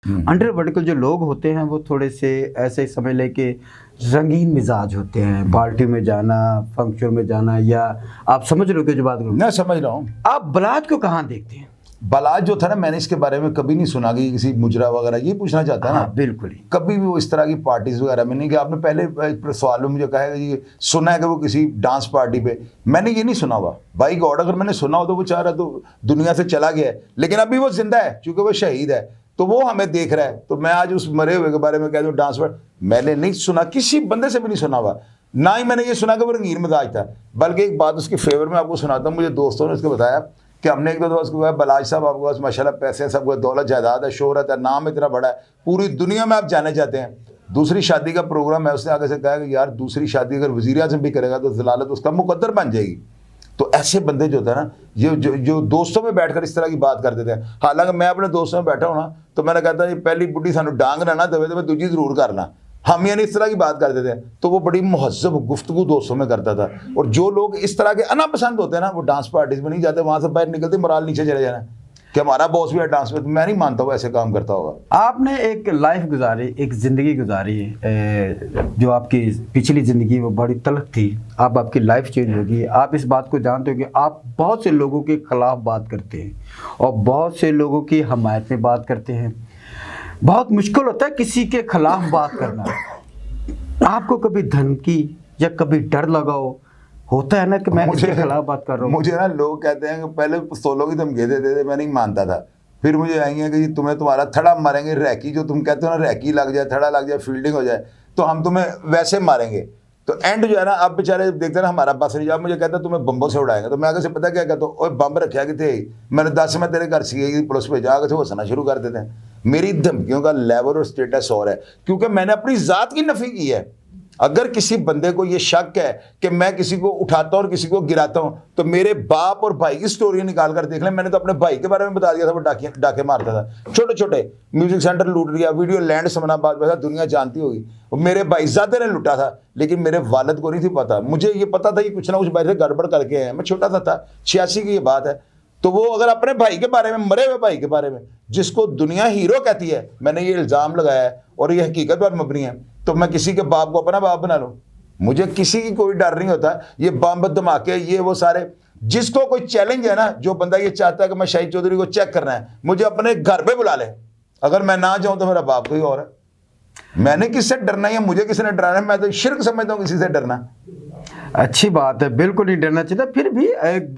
Under world کے جو لوگ ہوتے ہیں وہ تھوڑے سے ایسے سمجھ لے کہ رنگین مزاج ہوتے ہیں، پارٹی میں جانا، فنکشن میں جانا، یا آپ سمجھ رہے ہو کہ جو بات میں سمجھ رہا ہوں. آپ بلاد کو کہاں دیکھتے ہیں؟ بلاد جو تھا نا، میں نے اس کے بارے میں کبھی نہیں سنا کہ کسی مجرا وغیرہ، یہ پوچھنا چاہتا ہے نا. بالکل ہی کبھی بھی وہ اس طرح کی پارٹیز وغیرہ میں نہیں. کہ آپ نے پہلے سوال میں مجھے کہا ہے کہ سنا ہے کہ وہ کسی ڈانس پارٹی پہ، میں نے یہ نہیں سنا ہوا. بائی گاڈ اگر میں نے سنا ہو تو وہ چاہ رہا تو دنیا سے چلا گیا ہے، لیکن ابھی وہ زندہ ہے چونکہ وہ شہید ہے، تو وہ ہمیں دیکھ رہا ہے. تو میں آج اس مرے ہوئے کے بارے میں کہہ دوں ڈانس پر، میں نے نہیں سنا، کسی بندے سے بھی نہیں سنا ہوا. نہ ہی میں نے یہ سنا کہ وہ رنگین مزاج تھا. بلکہ ایک بات اس کے فیور میں آپ کو سناتا ہوں. مجھے دوستوں نے اس کو بتایا کہ ہم نے ایک دو دفعہ اس کو کہا بلاج صاحب آپ کے پاس ماشاء اللہ پیسے ہیں، سب کو دولت جائیداد ہے، شہرت ہے، نام اتنا بڑا ہے، پوری دنیا میں آپ جانے چاہتے ہیں. دوسری شادی کا پروگرام ہے، اس نے آگے سے کہا کہ یار دوسری شادی اگر وزیر اعظم بھی کرے گا تو ضلالت اس کا مقدر بن جائے گی. تو ایسے بندے جو ہوتا ہے نا، یہ جو دوستوں میں بیٹھ کر اس طرح کی بات کر دیتے ہیں. حالانکہ میں اپنے دوستوں میں بیٹھا ہوں نا تو میں نے کہتا ہے پہلی بڈھی سانو ڈانگ نہ دے تو میں دوسری ضرور کرنا. ہم یعنی اس طرح کی بات کرتے تھے. تو وہ بڑی مہذب گفتگو دوستوں میں کرتا تھا. اور جو لوگ اس طرح کے انا پسند ہوتے ہیں نا، وہ ڈانس پارٹیز میں نہیں جاتے، وہاں سے باہر نکلتے مرال نیچے چلے جانا کہ ہمارا باس بھی ہے ڈانس میں. میں نہیں مانتا وہ ایسے کام کرتا ہوگا. آپ نے ایک لائف گزاری، ایک زندگی گزاری، جو آپ کی پچھلی زندگی وہ بڑی تلخ تھی. آپ کی لائف چینج ہوگی. آپ اس بات کو جانتے ہو کہ آپ بہت سے لوگوں کے خلاف بات کرتے ہیں اور بہت سے لوگوں کی حمایت میں بات کرتے ہیں. بہت مشکل ہوتا ہے کسی کے خلاف بات کرنا. آپ کو کبھی دھمکی یا کبھی ڈر لگا ہوتا ہے نا کہ میں اس کے خلاف بات کر رہا ہوں؟ مجھے نا لوگ کہتے ہیں کہ پہلے پستولوں کی دھمکی دیتے تھے، میں نہیں مانتا تھا. پھر مجھے آئی ہیں کہ تمہیں تمہارا تھڑا ماریں گے، ریکی جو تم کہتے ہو نا، ریکی لگ جائے، تھڑا لگ جائے، فیلڈنگ ہو جائے تو ہم تمہیں ویسے ماریں گے. تو اینڈ جو ہے نا، اب بیچارے دیکھتے نا ہمارا بس نہیں جا، مجھے کہتا تمہیں بمبوں سے اڑائیں گے. تو میں آگے سے پتہ کیا کہتا ہوں، اوے بمب رکھا کہ تھے، میں نے 10 میں تیرے گھر سی پولیس پہ جا کے ہنسنا شروع کر دیتے ہیں. میری دھمکیوں کا لیول اور اسٹیٹس اور ہے کیونکہ میں نے اپنی ذات کی نفی کی ہے. اگر کسی بندے کو یہ شک ہے کہ میں کسی کو اٹھاتا ہوں اور کسی کو گراتا ہوں تو میرے باپ اور بھائی کی سٹوری نکال کر دیکھ لیں. میں نے تو اپنے بھائی کے بارے میں بتا دیا تھا، وہ ڈاکے مارتا تھا، چھوٹے چھوٹے میوزک سینٹر لوٹ لیا، ویڈیو لینڈ سمنا باد ویسا دنیا جانتی ہوگی. میرے بھائی زیادہ نے لوٹا تھا لیکن میرے والد کو نہیں تھی پتا. مجھے یہ پتا تھا کہ کچھ نہ کچھ باہر سے گڑبڑ کر کے ہیں. میں چھوٹا سا تھا، 86 کی یہ بات ہے. تو وہ اگر اپنے بھائی کے بارے میں، مرے ہوئے بھائی کے بارے میں، جس کو دنیا ہیرو کہتی ہے، میں نے یہ الزام لگایا ہے اور یہ حقیقت پر مبنی ہے، تو میں کسی کے باپ کو اپنا باپ بنا لوں. مجھے کسی کی کوئی ڈر نہیں ہوتا. یہ بم دھماکے یہ وہ سارے، جس کو کوئی چیلنج ہے نا، جو بندہ یہ چاہتا ہے کہ میں شاہد چودھری کو چیک کرنا ہے، مجھے اپنے گھر پہ بلا لے. اگر میں نہ جاؤں تو میرا باپ کوئی اور ہے. میں نے کس سے ڈرنا ہے، مجھے کسی نے ڈرانا ہے؟ میں تو شرک سمجھتا ہوں کسی سے ڈرنا. اچھی بات ہے، بالکل نہیں ڈرنا چاہیے. پھر بھی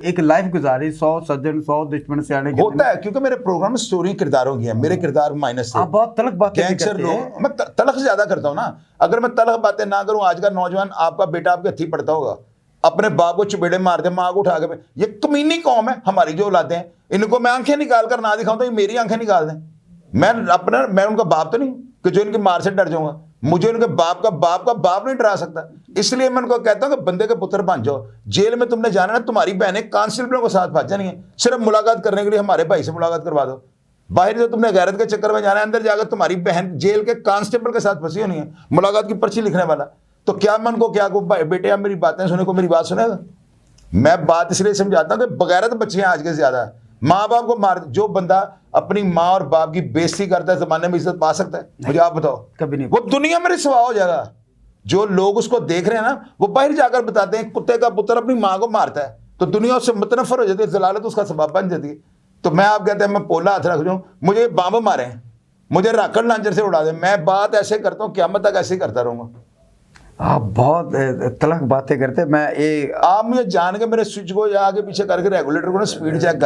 ایک لائف گزاری، 100 سجن 100 دشمن سے آنے ہوتا ہے. کیونکہ میرے پروگرام میں سٹوری کرداروں کی ہیں، میرے کردار مائنس سے. آپ بہت تلخ باتیں کرتے ہیں. میں تلخ زیادہ کرتا ہوں نا. اگر میں تلخ باتیں نہ کروں، آج کا نوجوان، آپ کا بیٹا آپ کے ہتھی پڑتا ہوگا، اپنے باپ کو چپیڑے مارتے، ماں کو اٹھا کے. یہ کمینی قوم ہے ہماری جو اولادیں ہیں، ان کو میں آنکھیں نکال کر نہ دکھاؤں تو یہ میری آنکھیں نکال دیں. میں ان کا باپ تو نہیں کہ جو ان کی مار سے ڈر جاؤں گا. مجھے ان کے باپ کا باپ نہیں ڈرا سکتا. اس لیے میں ان کو کہتا ہوں کہ بندے کے پتر بن جاؤ. جیل میں تم نے جانا نا، تمہاری بہنیں کانسٹیبلوں کو ساتھ بھاجا نہیں ہے، صرف ملاقات کرنے کے لیے ہمارے بھائی سے ملاقات کروا دو. باہر جو تم نے غیرت کے چکر میں جانا ہے، اندر جا کر تمہاری بہن جیل کے کانسٹیبل کے ساتھ پھنسی ہونی ہے، ملاقات کی پرچی لکھنے والا. تو کیا میں ان کو کیا بیٹے آپ میری باتیں سنے کو میری بات سنے گا؟ میں بات اس لیے سمجھاتا ہوں کہ بغیرت بچے ہیں آج کے زیادہ. ماں باپ کو مار، جو بندہ اپنی ماں اور باپ کی بےزتی کرتا ہے زمانے میں عزت پا سکتا ہے؟ مجھے آپ بتاؤ. کبھی نہیں. وہ دنیا میں رسوا ہو جائے گا. جو لوگ اس کو دیکھ رہے ہیں نا، وہ باہر جا کر بتاتے ہیں کتے کا پتر اپنی ماں کو مارتا ہے تو دنیا اس سے متنفر ہو جاتی ہے، ضلالت اس کا سبب بن جاتی ہے. تو میں آپ کہتے ہیں میں پولا ہاتھ رکھ جاؤں، مجھے بم ماریں، مجھے راکٹ لانچر سے اڑا دیں، میں بات ایسے کرتا ہوں قیامت تک ایسے ہی کرتا رہوں گا. آپ بہت تلخ باتیں کرتے. میں آپ مجھے جان کے میرے سوئچ کو یا آگے پیچھے کر کے ریگولیٹر کو نا سپیڈ چیک کر